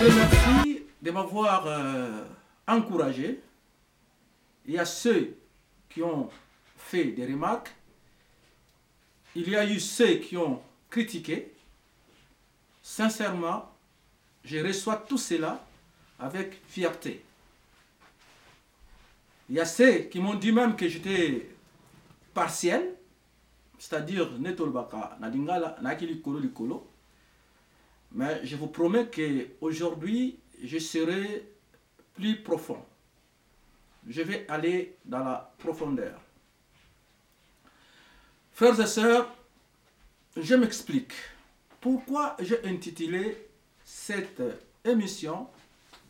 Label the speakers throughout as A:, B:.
A: remercie de m'avoir encouragé. Il y a ceux qui ont fait des remarques. Il y a eu ceux qui ont critiqué. Sincèrement, je reçois tout cela avec fierté. Il y a ceux qui m'ont dit même que j'étais partiel, c'est-à-dire netolbaka nadingala nakili kolo likolo. Mais je vous promets qu'aujourd'hui, je serai plus profond. Je vais aller dans la profondeur. Frères et sœurs, je m'explique. Pourquoi j'ai intitulé cette émission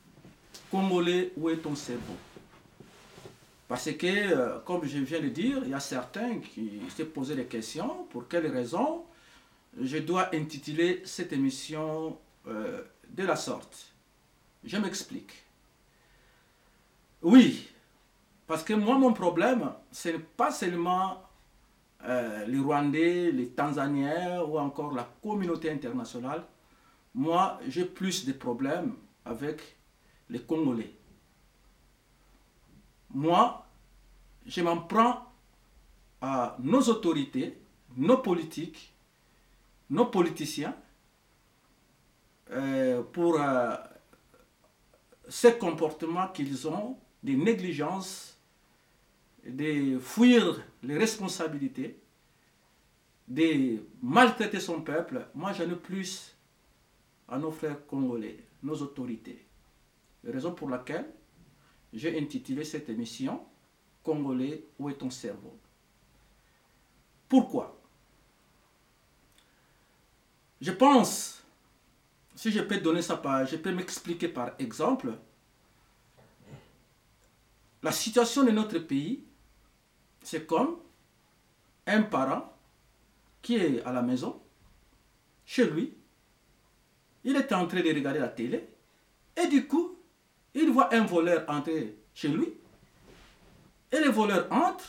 A: « Congolais, où est ton cerveau ?» Parce que, comme je viens de dire, il y a certains qui se posaient des questions. Pour quelles raisons je dois intituler cette émission de la sorte? Je m'explique. Oui, parce que moi, mon problème, ce n'est pas seulement les Rwandais, les Tanzaniens ou encore la communauté internationale. Moi, j'ai plus de problèmes avec les Congolais. Moi, je m'en prends à nos autorités, nos politiques, nos politiciens pour ces comportements qu'ils ont, des négligences, de fuir les responsabilités, de maltraiter son peuple. Moi, j'en ai plus à nos frères congolais, nos autorités. Raison pour laquelle j'ai intitulé cette émission « Congolais, où est ton cerveau ?» Pourquoi? Je pense, si je peux donner ça je peux m'expliquer par exemple, la situation de notre pays, c'est comme un parent qui est à la maison, chez lui, il est en train de regarder la télé, et du coup, il voit un voleur entrer chez lui, et le voleur entre,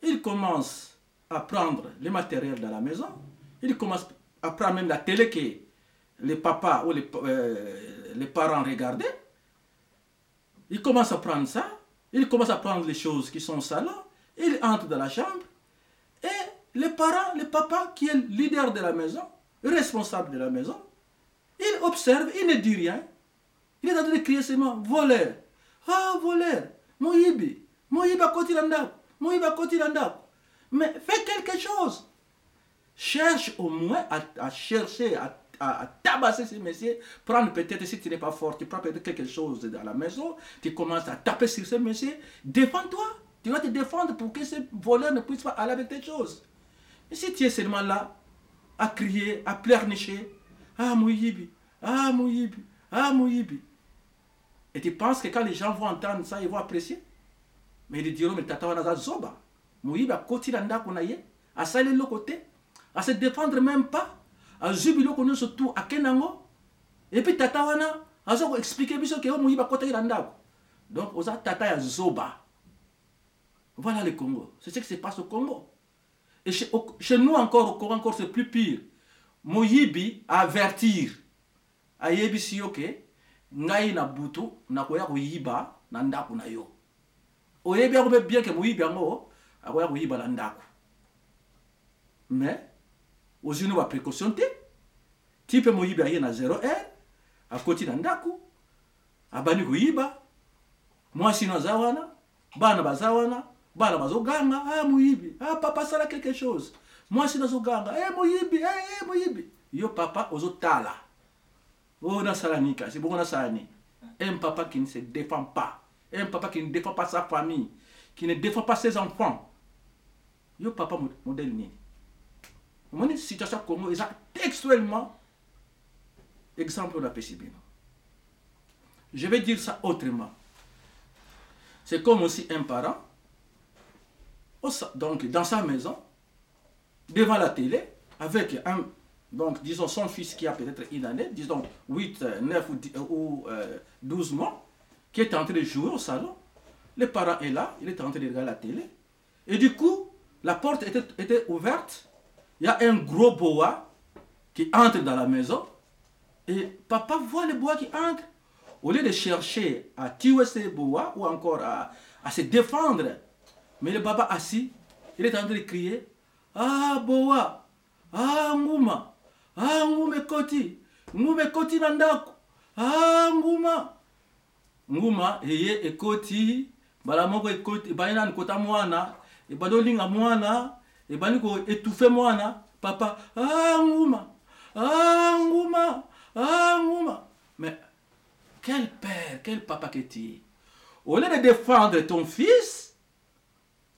A: il commence à prendre le matériel dans la maison, il commence à prendre même la télé que les papas ou les parents regardaient, il commence à prendre ça, il commence à prendre les choses qui sont au salon, il entre dans la chambre, et les parents, le papa qui est leader de la maison, responsable de la maison, il observe, il ne dit rien, il est en train de crier seulement, voleur, ah voleur, Moïbi, Moïbi a côté l'andap, Moïbi a côté l'andap. Mais fais quelque chose. Cherche au moins à chercher, à tabasser ces messieurs, prendre peut-être, si tu n'es pas fort, tu prends peut-être quelque chose dans la maison, tu commences à taper sur ces messieurs, défends-toi, tu vas te défendre pour que ces voleurs ne puissent pas aller avec tes choses. Mais si tu es seulement là, à crier, à pleurnicher, ah Moïbi, ah Moïbi, ah Moïbi, et tu penses que quand les gens vont entendre ça, ils vont apprécier? Mais ils diront, mais tata wana zoba, Moïbi a côté l'anda qu'on a yé, à saler le côté, à se défendre même pas, à jubilo qu'on surtout à Kenango, et puis tata wana, à se expliquer biso que Moïbi a côté l'anda. Donc, on a tata ya zoba. Voilà le Congo. C'est ce qui se passe au Congo. Et chez nous encore, au Congo, encore c'est plus pire. Moïbi a avertir. A yebisi yoke, ngai na butu, na koya kuyiba, na ndaku na yo. Oyebi akobe bien que Moïbi ango, akoya kuyiba na ndaku. Mais, aux unis wa précaution te, type Moïbi a na 0R, à côté na ndaku, abani kuyiba, moi sino zawana, bana bazawana, bana bazoganga, ah Moïbi, ah papa sala quelque chose. Moi sino zoganga, eh Moïbi, eh Moïbi. Yo papa ozo tala. Oh na salanika, c'est bon na salani. Un papa qui ne se défend pas, un papa qui ne défend pas sa famille, qui ne défend pas ses enfants. Yo papa modèle ni. Mon situation Congo est textuellement exemple de la PCB. Je vais dire ça autrement. C'est comme aussi un parent, donc dans sa maison, devant la télé, avec un, donc disons son fils qui a peut-être une année, disons 8, 9 ou 12 mois, qui est en train de jouer au salon, le parent est là, il est en train de regarder la télé. Et du coup, la porte était ouverte. Il y a un gros boa qui entre dans la maison. Et papa voit le boa qui entre. Au lieu de chercher à tuer ce boa ou encore à se défendre, mais le papa assis, il est en train de crier, ah boa, ah ngouma, ah ngoume koti nandako, ah ngouma. Ngouma eye ekoti, bala moko ekoti, baina nkota mwana, e badolinga mwana, e baniko étouffer mwana, papa, ah ngouma, ah ngouma, ah ngouma. Mais quel père, quel papa que tu es. Au lieu de défendre ton fils,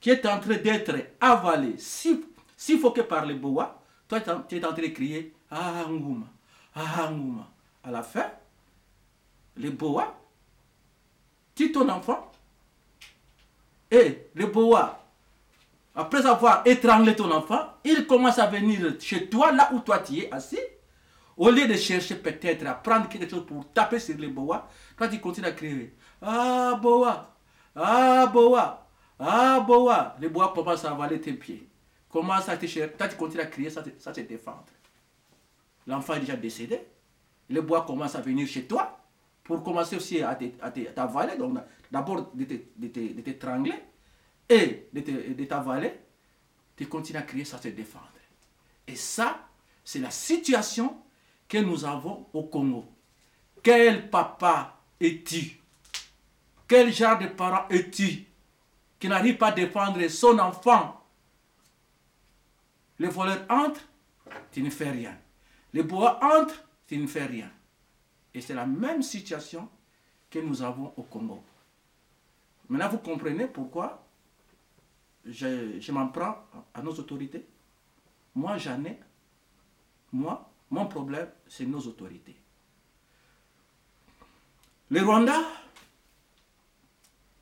A: qui est en train d'être avalé, suffoqué par les bois, toi tu es en train de crier, ah ngouma, ah ngouma. À la fin, les bois tuent ton enfant, et les bois, après avoir étranglé ton enfant, il commence à venir chez toi, là où toi tu es assis. Au lieu de chercher peut-être à prendre quelque chose pour taper sur les boas, toi tu continues à crier, ah boa, ah boa, ah boa. Les bois commencent à avaler tes pieds. Commence à te chercher, toi tu continues à crier, ça te défendre. L'enfant est déjà décédé. Les bois commencent à venir chez toi pour commencer aussi à t'avaler. Donc d'abord de t'étrangler et de t'avaler. Tu continues à crier, ça te défendre. Et ça, c'est la situation que nous avons au Congo. Quel papa es-tu? Quel genre de parent es-tu qui n'arrive pas à défendre son enfant? Les voleurs entrent, tu ne fais rien. Les bois entrent, tu ne fais rien. Et c'est la même situation que nous avons au Congo. Maintenant, vous comprenez pourquoi je m'en prends à nos autorités. Moi, mon problème, c'est nos autorités. Le Rwanda,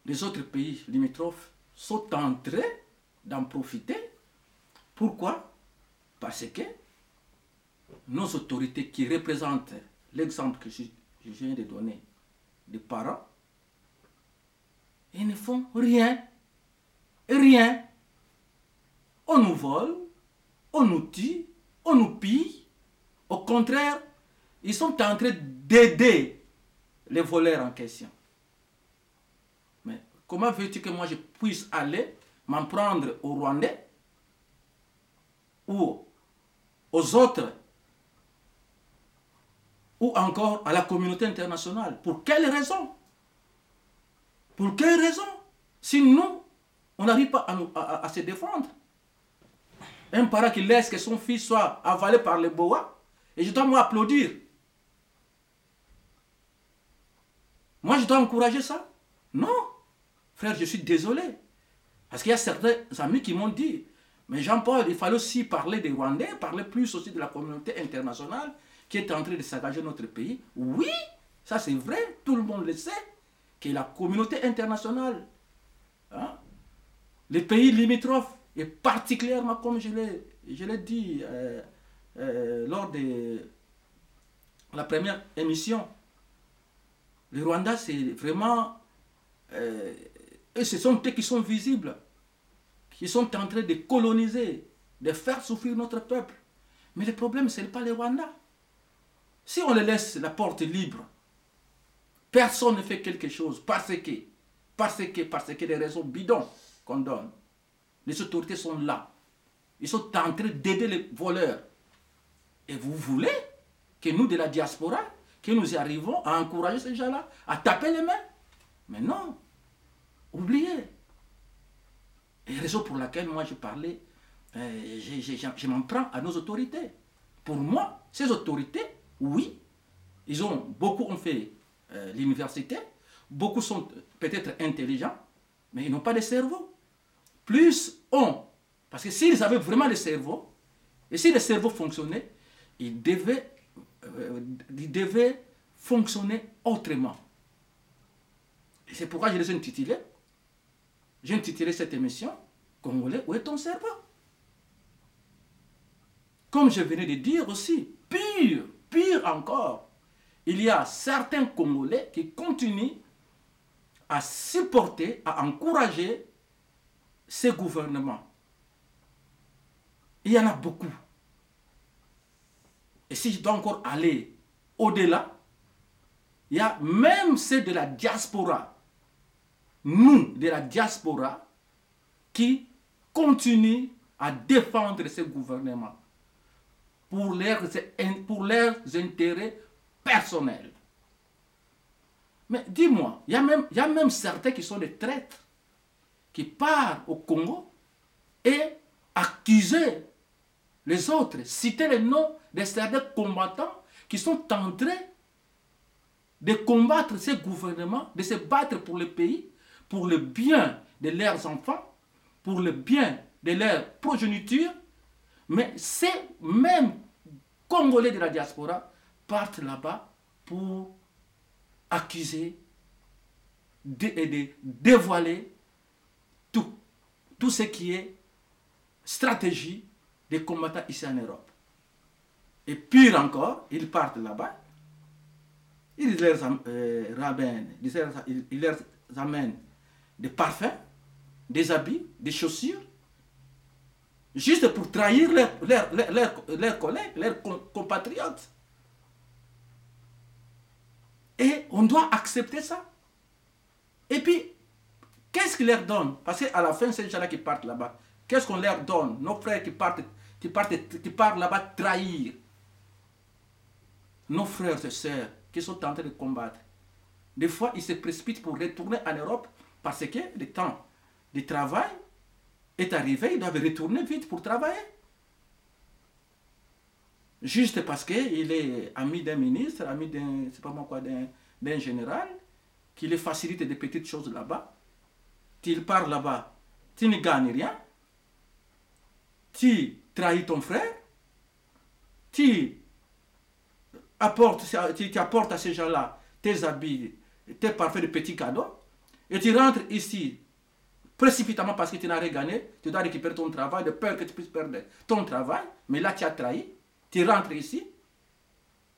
A: les autres pays limitrophes sont en train d'en profiter. Pourquoi? Parce que nos autorités qui représentent l'exemple que je viens de donner des parents, ils ne font rien. Rien. On nous vole, on nous tue, on nous pille. Au contraire, ils sont en train d'aider les voleurs en question. Mais comment veux-tu que moi je puisse aller m'en prendre aux Rwandais ou aux autres ou encore à la communauté internationale? Pour quelle raison? Pour quelle raison? Si nous, on n'arrive pas à se défendre. Un parent qui laisse que son fils soit avalé par les boas, et je dois moi applaudir. Moi, je dois encourager ça? Non. Frère, je suis désolé. Parce qu'il y a certains amis qui m'ont dit, mais Jean-Paul, il fallait aussi parler des Rwandais, parler plus aussi de la communauté internationale qui est en train de saccager notre pays. Oui, ça c'est vrai, tout le monde le sait, que la communauté internationale, hein, les pays limitrophes, et particulièrement, comme je l'ai dit lors de la première émission, le Rwanda, c'est vraiment... et ce sont eux qui sont visibles, qui sont en train de coloniser, de faire souffrir notre peuple. Mais le problème, ce n'est pas le Rwanda. Si on les laisse la porte libre, personne ne fait quelque chose parce que des raisons bidons qu'on donne. Les autorités sont là. Ils sont en train d'aider les voleurs. Et vous voulez que nous, de la diaspora, que nous y arrivons à encourager ces gens-là, à taper les mains? Mais non. Oubliez. Et raison pour laquelle moi je parlais, je m'en prends à nos autorités. Pour moi, ces autorités, oui, beaucoup ont fait l'université, beaucoup sont peut-être intelligents, mais ils n'ont pas de cerveau. Plus parce que s'ils avaient vraiment le cerveau, et si le cerveau fonctionnait, il devait fonctionner autrement. Et c'est pourquoi je les ai intitulés. J'ai intitulé cette émission Congolais, où est ton cerveau? Comme je venais de dire aussi, pire encore, il y a certains Congolais qui continuent à supporter, à encourager ces gouvernements. Il y en a beaucoup. Et si je dois encore aller au-delà, il y a même ceux de la diaspora, nous, de la diaspora, qui continuent à défendre ces gouvernements pour leurs intérêts personnels. Mais dis-moi, il y a même certains qui sont des traîtres, qui partent au Congo et accusent les autres, citer les noms de certains combattants qui sont en train de combattre ces gouvernements, de se battre pour le pays, pour le bien de leurs enfants, pour le bien de leur progéniture. Mais ces mêmes Congolais de la diaspora partent là-bas pour accuser et de dévoiler tout ce qui est stratégie des combattants ici en Europe. Et pire encore, ils partent là-bas, ils leur amènent des parfums, des habits, des chaussures, juste pour trahir leurs collègues, leurs compatriotes. Et on doit accepter ça. Et puis, qu'est-ce qu'ils leur donnent? Parce qu'à la fin, ces gens-là qui partent là-bas, qu'est-ce qu'on leur donne? Nos frères qui partent là-bas trahir. Nos frères et sœurs qui sont en train de combattre. Des fois, ils se précipitent pour retourner en Europe parce que le temps de travail est arrivé, ils doivent retourner vite pour travailler. Juste parce qu'il est ami d'un ministre, ami d'un, c'est pas moi quoi, d'un général, qui lui facilite des petites choses là-bas. Tu pars là-bas, tu ne gagnes rien. Tu trahis ton frère. Tu apportes à ces gens-là tes habits, tes parfaits de petits cadeaux. Et tu rentres ici précipitamment parce que tu n'as rien gagné. Tu dois récupérer ton travail de peur que tu puisses perdre ton travail. Mais là, tu as trahi. Tu rentres ici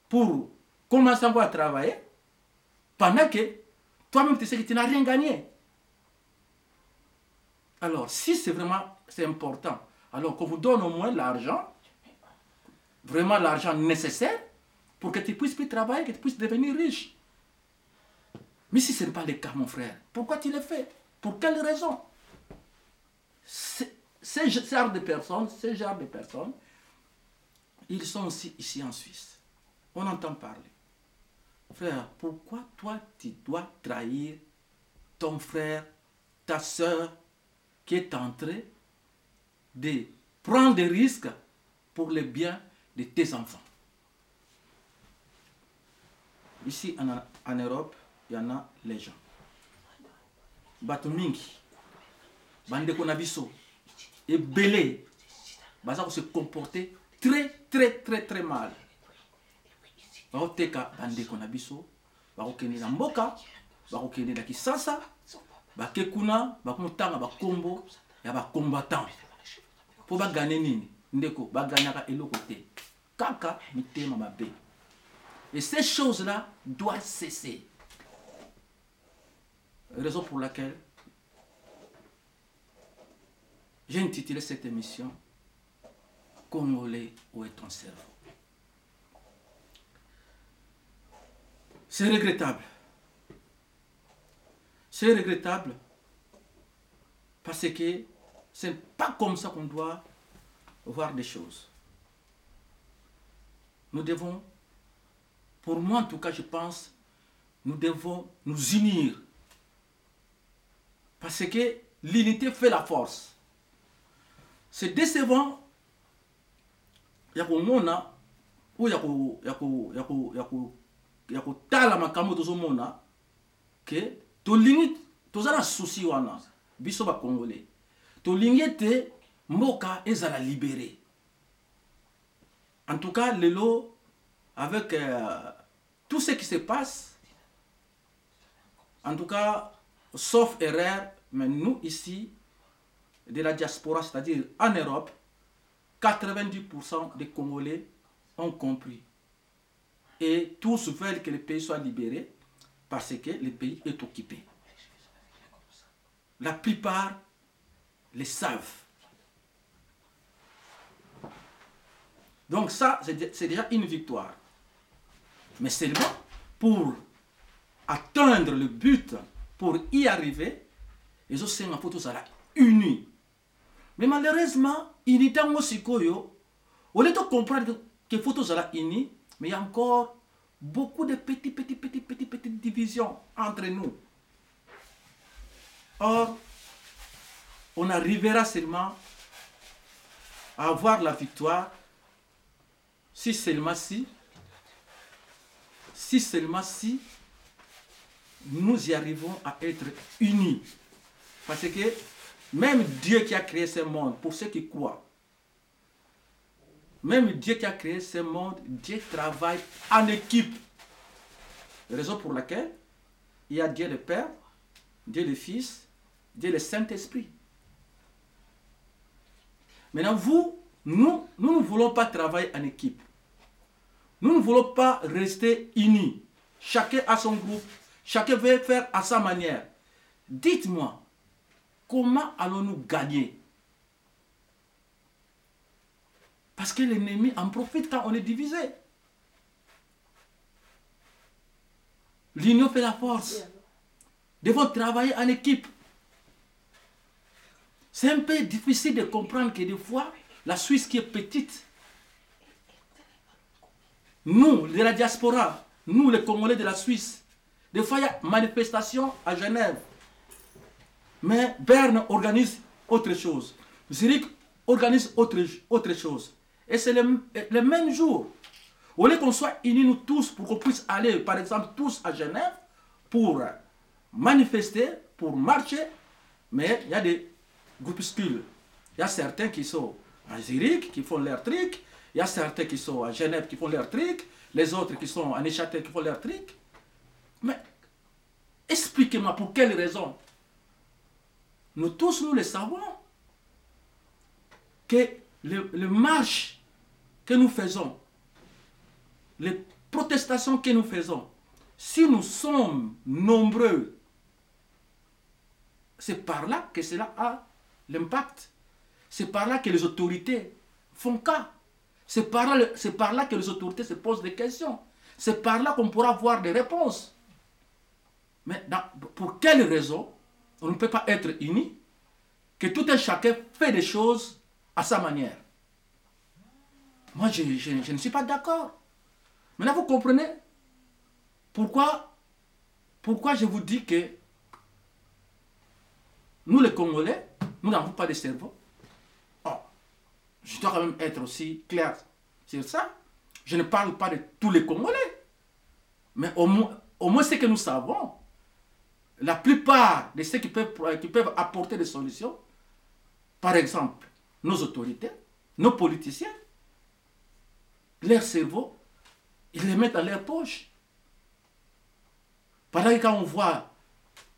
A: pour commencer à travailler pendant que toi-même tu sais que tu n'as rien gagné. Alors, si c'est important, alors qu'on vous donne au moins l'argent, vraiment l'argent nécessaire pour que tu puisses plus travailler, que tu puisses devenir riche. Mais si ce n'est pas le cas, mon frère, pourquoi tu le fais? Pour quelle raison? Ces genres de personnes, ils sont aussi ici en Suisse. On entend parler. Frère, pourquoi toi tu dois trahir ton frère, ta soeur, qui est en train de prendre des risques pour le bien de tes enfants? Ici en Europe, il y en a les gens. Batumingi, Bandeko Nabiso, et Belé, Baza se comporter très mal. Baoteka Bandeko Nabiso, Bakokende na mboka, Bakokende na Kisasa, Bakekuna, Bakomotanga Bakombo, ya Bakombatant. Pour bagane nini, ndeko, baganyaka eloko te. Kaka mitema mabe. Et ces choses-là doivent cesser. Raison pour laquelle j'ai intitulé cette émission Congolais, où est ton cerveau? C'est regrettable. C'est regrettable parce que ce n'est pas comme ça qu'on doit voir des choses. Nous devons, pour moi en tout cas je pense, nous devons nous unir. Parce que l'unité fait la force. C'est décevant. Yakomona ou yako tala makambo tozomona que tolingi tozala souci wana biso ba congolais. Tolingi te mboka ezala libéré. En tout cas, lelo avec tout ce qui se passe, en tout cas, sauf erreur, mais nous ici, de la diaspora, c'est-à-dire en Europe, 90% des Congolais ont compris. Et tous veulent que le pays soit libéré parce que le pays est occupé. la plupart les savent. Donc ça, c'est déjà une victoire. Mais seulement pour atteindre le but, pour y arriver, les autres sont tous unis. Mais malheureusement, il y a aussi au lieu de comprendre que les photos sont unis, mais il y a encore beaucoup de petites divisions entre nous. Or, on arrivera seulement à avoir la victoire si seulement si nous y arrivons à être unis. Parce que même Dieu qui a créé ce monde, pour ceux qui croient, même Dieu qui a créé ce monde, Dieu travaille en équipe. Raison pour laquelle il y a Dieu le Père, Dieu le Fils, Dieu le Saint-Esprit. Maintenant, nous ne voulons pas travailler en équipe. Nous ne voulons pas rester unis. Chacun a son groupe, chacun veut faire à sa manière. Dites-moi, comment allons-nous gagner? Parce que l'ennemi en profite quand on est divisé. L'union fait la force. Devons travailler en équipe. C'est un peu difficile de comprendre que des fois, la Suisse qui est petite, nous, de la diaspora, nous les Congolais de la Suisse, des fois il y a manifestation à Genève. Mais Berne organise autre chose. Zurich organise autre chose. Et c'est le même jour. Au lieu qu'on soit unis nous tous pour qu'on puisse aller, par exemple, tous à Genève pour manifester, pour marcher, mais il y a des groupuscules. Il y a certains qui sont à Zurich qui font leur truc, il y a certains qui sont à Genève qui font leur truc, les autres qui sont à Neuchâtel qui font leur truc. Mais expliquez-moi pour quelle raison. Nous tous, nous le savons, que les marches que nous faisons, les protestations que nous faisons, si nous sommes nombreux, c'est par là que cela a l'impact. C'est par là que les autorités font cas. C'est par là que les autorités se posent des questions. C'est par là qu'on pourra avoir des réponses. Mais pour quelle raison on ne peut pas être unis, que tout un chacun fait des choses à sa manière? Moi, je ne suis pas d'accord. Maintenant, vous comprenez pourquoi je vous dis que nous, les Congolais, nous n'avons pas de cerveau. Oh, je dois quand même être aussi clair sur ça. Je ne parle pas de tous les Congolais. Mais au moins ce que nous savons, la plupart de ceux qui peuvent apporter des solutions, par exemple, nos autorités, nos politiciens, leur cerveau, ils les mettent dans leur poche. Pendant que quand on voit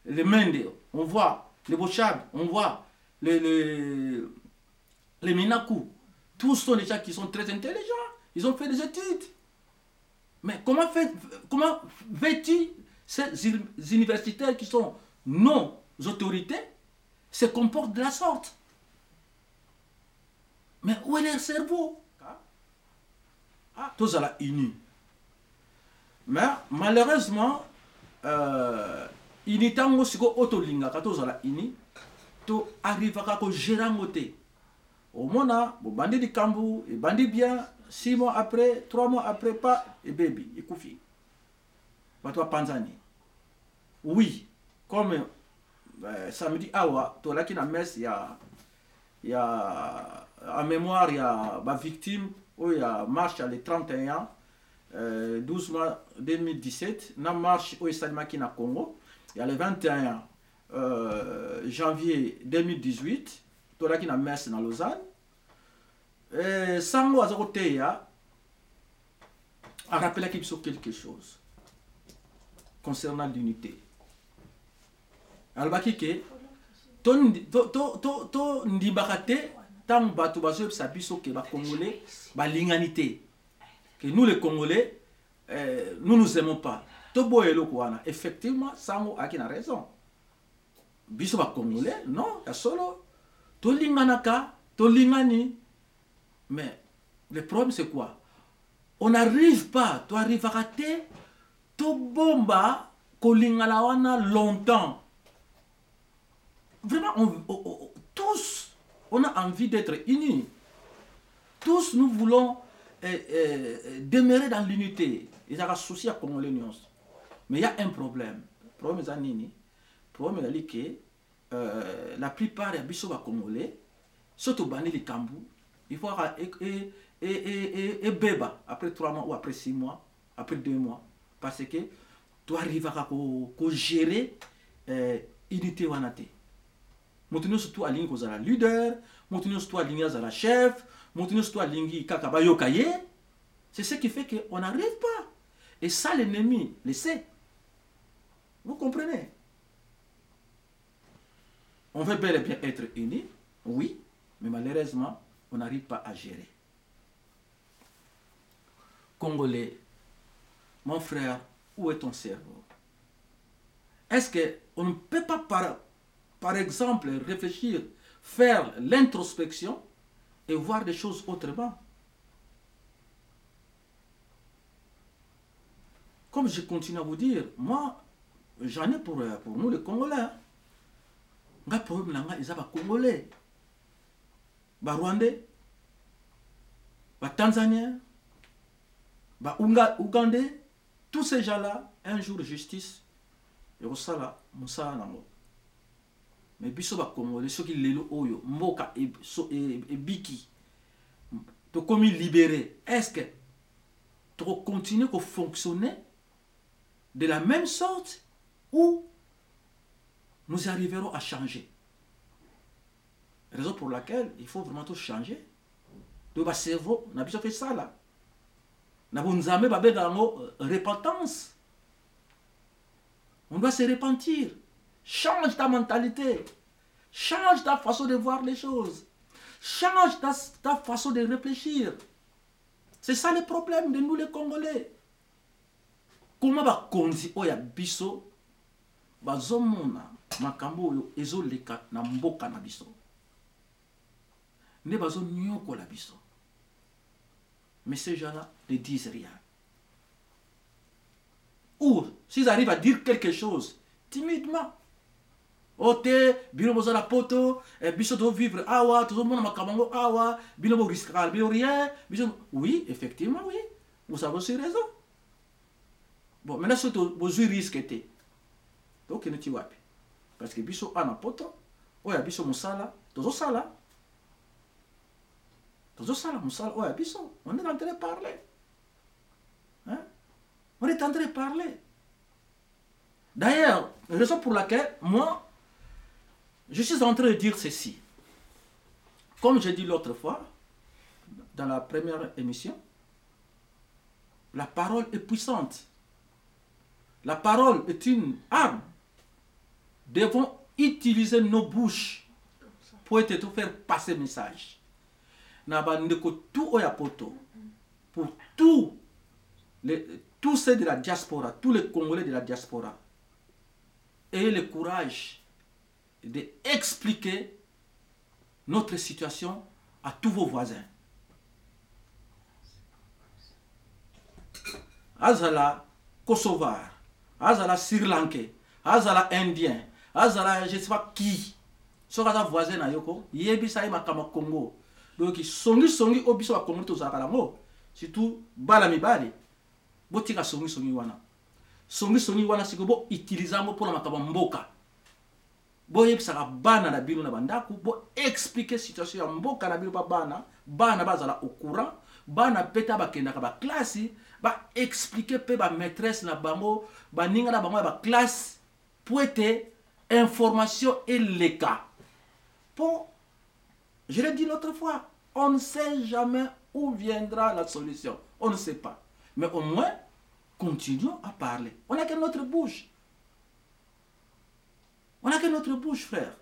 A: les Mende, on voit les Bochab, on voit les Minaku, tous sont des gens qui sont très intelligents, ils ont fait des études. Mais comment veux-tu ces universitaires qui sont non autorités se comportent de la sorte? Mais où est leur cerveau? Tous à la unis. Mais malheureusement, il est temps aussi que autolinga tous à la unis, to arrivera que gérer moté. Au moins, bon bandit de Kambu, et bandit bien, 6 mois après, 3 mois après, pas, et baby, et koufi. Batwa Panzani. Oui, comme samedi, toi là qui n'a messe, il y a en mémoire, il y a ma victime, où il y a marche le 31, 12 mois 2017, na marche au Stade Makina Congo, il y a le 21 janvier 2018, toi là qui n'a messe dans Lausanne. Sango Azaroteya a rappelé qu'il y a quelque chose concernant l'unité. Alors, to ndibakate tant bato bazo sabiso que ba Congolais ba linganité, que nous les Congolais nous nous aimons pas. To boyelo kwana effectivement Sango a raison. biso ba congolais non ya solo tolinganaka tolingani. Mais le problème c'est quoi? On n'arrive pas, tu arrives à rater, tu bomba kolingana wana longtemps. Vraiment tous on a envie d'être unis. Tous nous voulons demeurer dans l'unité. Ils ont associé à Congolais. Mais il y a un problème. Le problème est nini. Le problème est que la plupart des bisoba congolais, surtout bani les Kambou, il faut et beba après 3 mois ou après 6 mois, après 2 mois, parce que tu arrives à gérer unité wanate. Montenegro surtout à ligne la leader, Montenegro surtout à ligne la chef, Montenegro surtout à ligne kakabayo kaye. C'est ce qui fait qu'on n'arrive pas. Et ça l'ennemi le sait. Vous comprenez? On veut bel et bien être unis, oui, mais malheureusement, on n'arrive pas à gérer. Congolais, mon frère, où est ton cerveau? Est-ce qu'on ne peut pas, par exemple, réfléchir, faire l'introspection et voir des choses autrement? Comme je continue à vous dire, moi, j'en ai pour nous les Congolais. Le problème là, ils sont Congolais, Rwandais, Tanzaniens, Ougandais, tous ces gens-là, un jour de justice, et au sala, Moussa Nango. Mais biso ba Congolais, ceux qui lelo oyo, Mboka et Biki, tu comme libéré, est-ce que tu continues à fonctionner de la même sorte ou nous arriverons à changer? Raison pour laquelle il faut vraiment tout changer. De bas cerveau, on a besoin de ça là. On a besoin de repentance. On doit se repentir. Change ta mentalité. Change ta façon de voir les choses. Change ta façon de réfléchir. C'est ça le problème de nous les Congolais. Comment va konzi oya biso bazomona makambo oyo ezoleka na mboka na biso ne bazo nyoko la biso, mais ces gens-là ne disent rien, ou s'ils arrivent à dire quelque chose timidement, ote bino bozo la poto biso do vivre awa tout le monde makambo awa bino bo risquer bino rien biso. Oui, effectivement, oui, vous avez aussi raison. Bon, maintenant, si vous risquez, donc il ne t'y pas. Parce que biso ana poto, oya biso musala, tozo sala musala, oya biso, on est en train de parler. Hein? On est en train de parler. D'ailleurs, la raison pour laquelle, moi, je suis en train de dire ceci. Comme j'ai dit l'autre fois, dans la première émission, la parole est puissante. La parole est une arme. Devons utiliser nos bouches pour te faire passer le message. Pour tous ceux de la diaspora, tous les Congolais de la diaspora, ayez le courage d'expliquer notre situation à tous vos voisins. Azala Kosovar, Azala Sri Lankais, Azala Indien, Azala je ne sais pas qui. Ce que les voisins na yoko, yebisa ima kama Congo. Donc songi obiso wa Congo to zakalango. Surtout bala mibali. Botika songi wana. Songi wana sikobo utilizamo pour la makaba mboka. Bo yebisa ka bana na bino na bandaku, bo expliquer situation ya mboka na bino pa bana bazala au courant, bana peta bakenda ka ba classe, ba expliquer pe ba maîtresse na bango, ba ninga na bango ba classe pour être information et les cas. Bon, je l'ai dit l'autre fois, on ne sait jamais où viendra la solution. On ne sait pas. Mais au moins, continuons à parler. On n'a que notre bouche. On n'a que notre bouche, frère.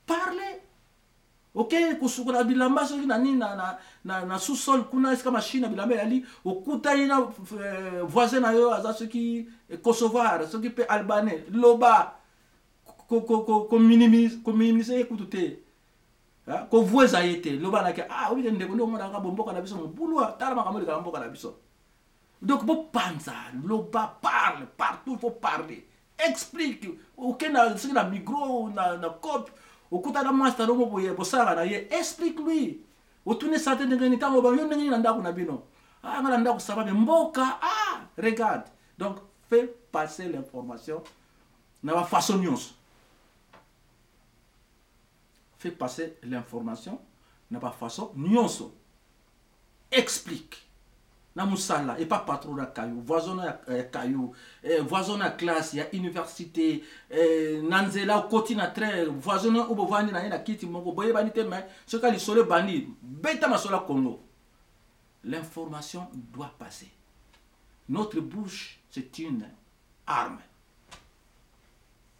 A: Parlez. Ok, kusukula bilamba soki na sous-sol kuna eska machine bilamba yali okuta ina voisin na yo aza soki Kosovar, soki pe albanais, loba qu'on minimise écoutez qu'on voit été le banque ah oui ndeko ndo mona ka bomboka na biso mbulwa tala makambo ka bomboka na biso donc bon panza loba parle partout faut parler explique aucun na na micro na cop okuta na master no boye bosala na ye explique lui otune santé de ngeni tango ba yo ndenge na ndako na bino ah ngala ndako sababe mboka ah regarde donc fais passer l'information na ba façon nyonso fait passer l'information n'a pas façon nyonso explique na musala et pas patron na caillou voisin na caillou voisin na classe ya université nanzela côté na train voisin na obovandi na kiti moko boye banité mais ce ka lisole bandi beta masola Congo l'information doit passer notre bouche c'est une arme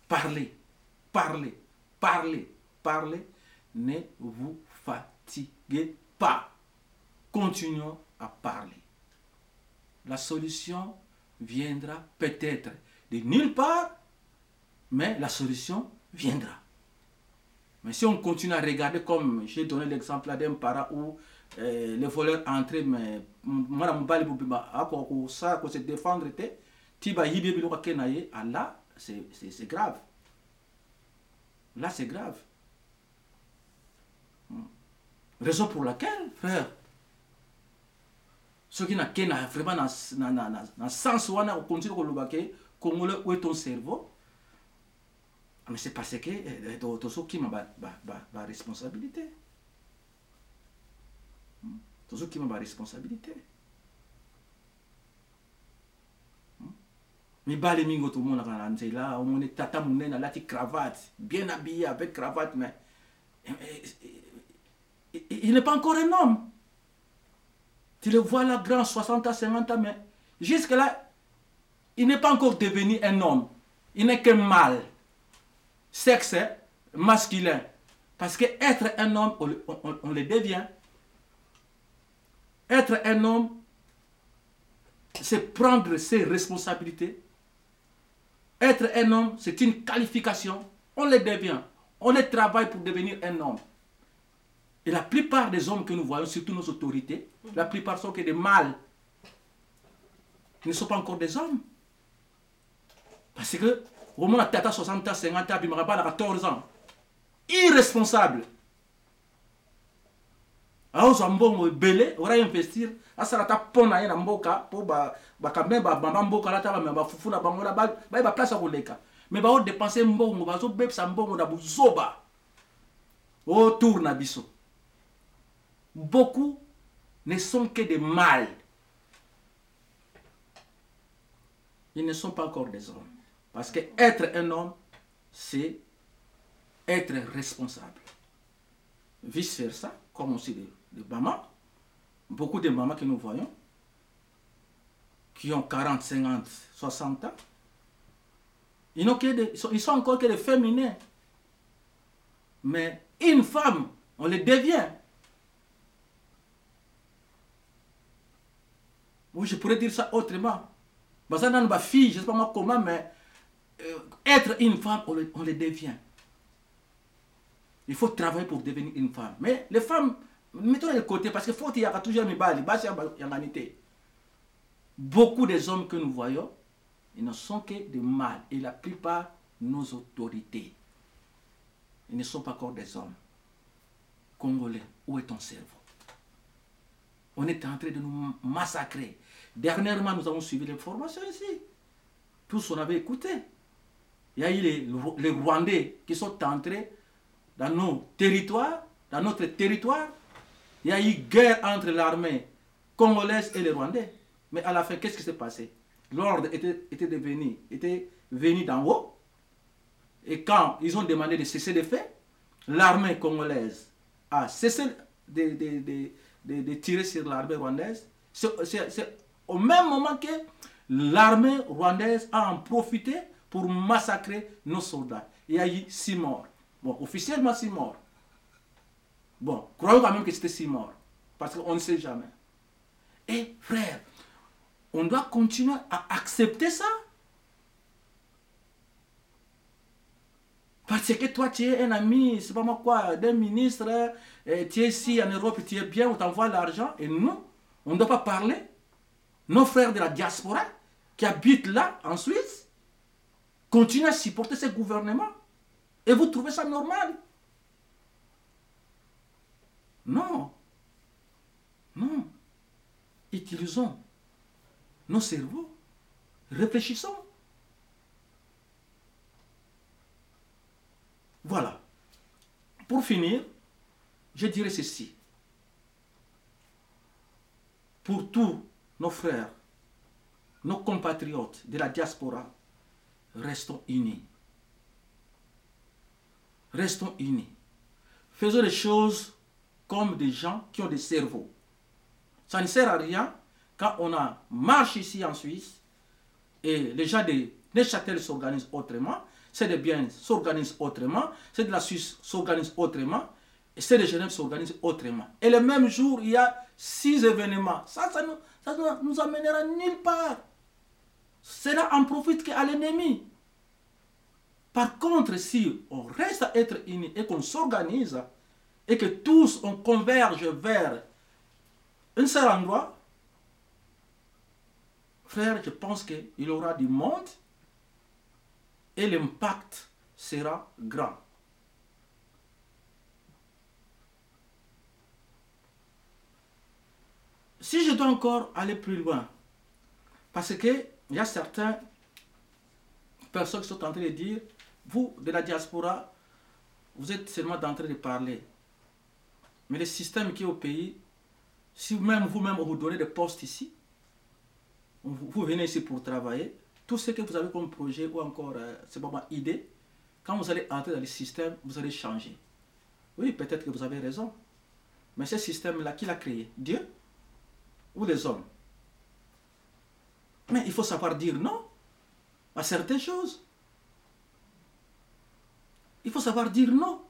A: parlez parlez parlez parlez, ne vous fatiguez pas. Continuons à parler. La solution viendra peut-être de nulle part, mais la solution viendra. Mais si on continue à regarder comme j'ai donné l'exemple d'un parent où les voleurs entraient, mais moi, ça, se défendre, là, c'est grave. Là, c'est grave. Raison pour laquelle, frère, ceux qui n'ont vraiment dans sens où on continue à Congolais, où est ton cerveau? Mais c'est parce que tout ce qui m'a responsabilité. Tout ce qui m'a responsabilité. Mais les mingo tout le monde là, on est tata mounena là, cravate, bien habillé avec cravate, mais il n'est pas encore un homme. Tu le vois là, grand, 60 à 50 ans, mais jusque-là, il n'est pas encore devenu un homme. Il n'est qu'un mâle. Sexe masculin. Parce que être un homme, on le devient. Être un homme, c'est prendre ses responsabilités. Être un homme, c'est une qualification. On le devient. On le travaille pour devenir un homme. Et la plupart des hommes que nous voyons, surtout nos autorités, la plupart sont que des mâles. Ils ne sont pas encore des hommes. Parce que, au moins, à 60 ans, 50 ans, puis à 14 ans. Irresponsable. Alors, on va belé, on va investir. À ça, on va na mboka pour quand même mboka là, on va fufu na bango là, ba place à koleka. Mais ba on dépenser mbongo, ba zo beb sa mbongo na buzoba. Autour na biso. Beaucoup ne sont que des mâles. Ils ne sont pas encore des hommes. Parce que être un homme, c'est être responsable. Vice versa, comme aussi des mamans, beaucoup de mamans que nous voyons, qui ont 40, 50, 60 ans, ils sont encore que des féminins. Mais une femme, on les devient. Oui, je pourrais dire ça autrement. Parce que dans ma fille, je ne sais pas moi comment, mais être une femme, on le devient. Il faut travailler pour devenir une femme. Mais les femmes, mettons de côté, parce qu'il faut qu'il y a toujours une balle, beaucoup des hommes que nous voyons, ils ne sont que des mâles. Et la plupart, nos autorités, ils ne sont pas encore des hommes. Congolais, où est ton cerveau? On est en train de nous massacrer. Dernièrement, nous avons suivi l'information ici. Tous on avait écouté. Il y a eu les Rwandais qui sont entrés dans nos territoires, dans notre territoire. Il y a eu guerre entre l'armée congolaise et les Rwandais. Mais à la fin, qu'est-ce qui s'est passé? L'ordre était venu d'en haut. Et quand ils ont demandé de cesser les faits, l'armée congolaise a cessé de tirer sur l'armée rwandaise. C'est au même moment que l'armée rwandaise a en profité pour massacrer nos soldats. Il y a eu 6 morts. Bon, officiellement 6 morts. Bon, croyons quand même que c'était 6 morts. Parce qu'on ne sait jamais. Et frère, on doit continuer à accepter ça. Parce que toi, tu es un ami, c'est pas moi quoi, d'un ministre, tu es ici en Europe, tu es bien, on t'envoie l'argent. Et nous, on ne doit pas parler. Nos frères de la diaspora qui habitent là, en Suisse, continuent à supporter ces gouvernements. Et vous trouvez ça normal? Non. Non. Utilisons nos cerveaux. Réfléchissons. Voilà. Pour finir, je dirais ceci. Pour tous nos frères, nos compatriotes de la diaspora, restons unis. Restons unis. Faisons les choses comme des gens qui ont des cerveaux. Ça ne sert à rien quand on a marche ici en Suisse et les gens de Neuchâtel s'organisent autrement, c'est de Bienne s'organisent autrement, c'est de la Suisse s'organise autrement, et c'est de Genève s'organise autrement. Et le même jour, il y a 6 événements. Ça ne nous amènera nulle part. Cela en profite qu'à l'ennemi. Par contre, si on reste à être unis et qu'on s'organise et que tous on converge vers un seul endroit, frère, je pense qu'il y aura du monde et l'impact sera grand. Si je dois encore aller plus loin, parce qu'il y a certaines personnes qui sont en train de dire, vous, de la diaspora, vous êtes seulement en train de parler. Mais le système qui est au pays, si même vous-même on vous donnez des postes ici, vous venez ici pour travailler, tout ce que vous avez comme projet ou encore, c'est pas ma idée, quand vous allez entrer dans le système, vous allez changer. Oui, peut-être que vous avez raison. Mais ce système-là, qui l'a créé? Dieu ou les hommes? Mais il faut savoir dire non à certaines choses. Il faut savoir dire non.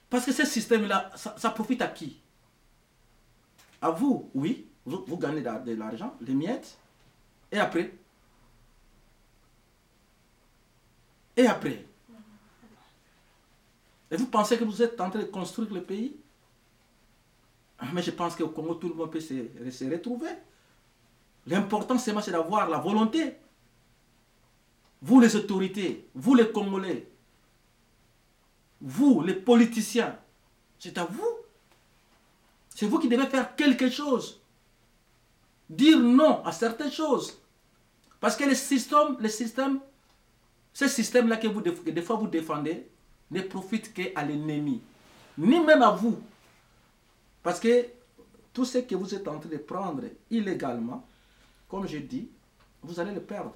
A: Parce que ce système-là, ça profite à qui? À vous, oui. Vous gagnez de l'argent, les miettes. Et après? Et après? Et vous pensez que vous êtes en train de construire le pays? Mais je pense qu'au Congo, tout le monde peut se retrouver. L'important, c'est d'avoir la volonté. Vous, les autorités, vous, les Congolais, vous, les politiciens, c'est à vous. C'est vous qui devez faire quelque chose. Dire non à certaines choses. Parce que ce système-là que des fois vous défendez, ne profite qu'à l'ennemi. Ni même à vous. Parce que tout ce que vous êtes en train de prendre illégalement, comme je dis, vous allez le perdre.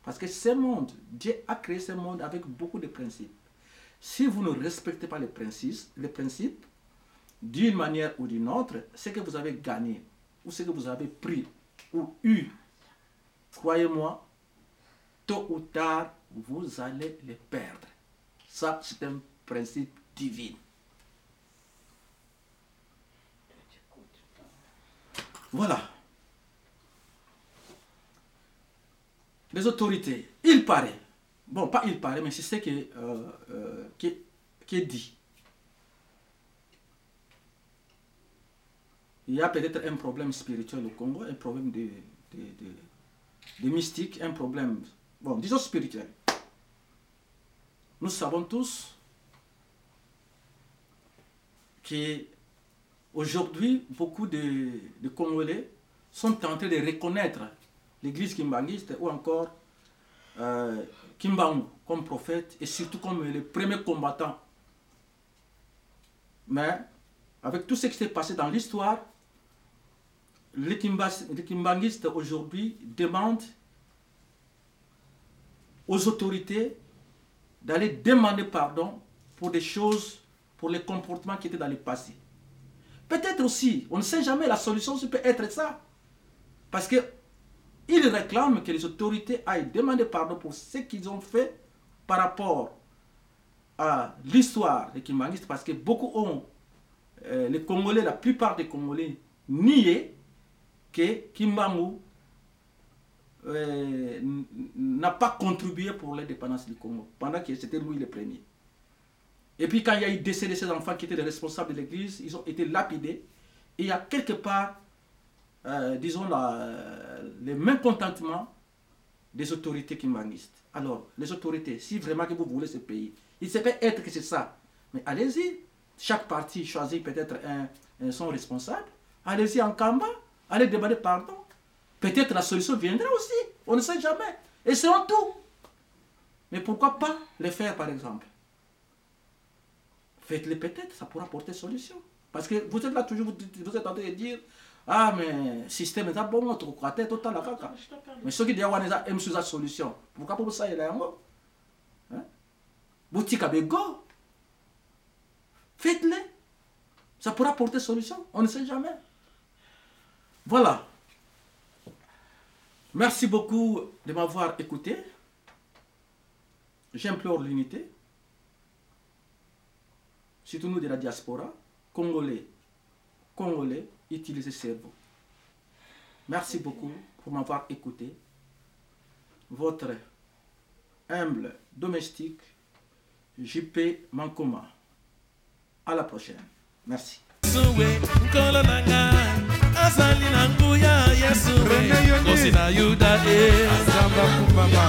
A: Parce que ce monde, Dieu a créé ce monde avec beaucoup de principes. Si vous ne respectez pas les principes d'une manière ou d'une autre, ce que vous avez gagné, ou ce que vous avez pris, ou eu, croyez-moi, tôt ou tard, vous allez les perdre. Ça, c'est un principe divin. Voilà. Les autorités, il paraît, bon, pas il paraît, mais c'est ce qui est dit. Il y a peut-être un problème spirituel au Congo, un problème de mystique, un problème, bon, disons spirituel. Nous savons tous qu'aujourd'hui, beaucoup de Congolais sont en train de reconnaître l'église kimbangiste ou encore Kimbangu comme prophète et surtout comme le premier combattant. Mais avec tout ce qui s'est passé dans l'histoire, les kimbanguistes aujourd'hui demandent aux autorités d'aller demander pardon pour des choses, pour les comportements qui étaient dans le passé. Peut-être aussi, on ne sait jamais, la solution peut être ça. Parce que ils réclament que les autorités aillent demander pardon pour ce qu'ils ont fait par rapport à l'histoire des kimbanguistes, parce que beaucoup ont, les Congolais, la plupart des Congolais, nié que Kimbangu n'a pas contribué pour l'indépendance du Congo, pendant que c'était lui le premier. Et puis quand il y a eu décès de ces enfants qui étaient les responsables de l'église, ils ont été lapidés. Et il y a quelque part, disons, le mécontentement des autorités kimbanguistes. Alors, les autorités, si vraiment que vous voulez ce pays, il se peut être que c'est ça. Mais allez-y, chaque parti choisit peut-être son responsable. Allez-y en combat, allez demander pardon. Peut-être la solution viendra aussi, on ne sait jamais. Et c'est en tout. Mais pourquoi pas le faire par exemple? Faites-le peut-être, ça pourra porter solution. Parce que vous êtes là toujours, vous êtes en train de dire, ah mais système est bon, tu crois que tout la caca. Mais ceux qui disent, on a une solution. Pourquoi pour ça il est en haut? Boutique avec go. Faites-le. Ça pourra porter solution, on ne sait jamais. Voilà. Merci beaucoup de m'avoir écouté. J'implore l'unité. Surtout nous de la diaspora, Congolais, utilisez cerveau. Merci beaucoup pour m'avoir écouté. Votre humble domestique, JP Mankoma. À la prochaine. Merci. René Yoni, Azamba Kumama.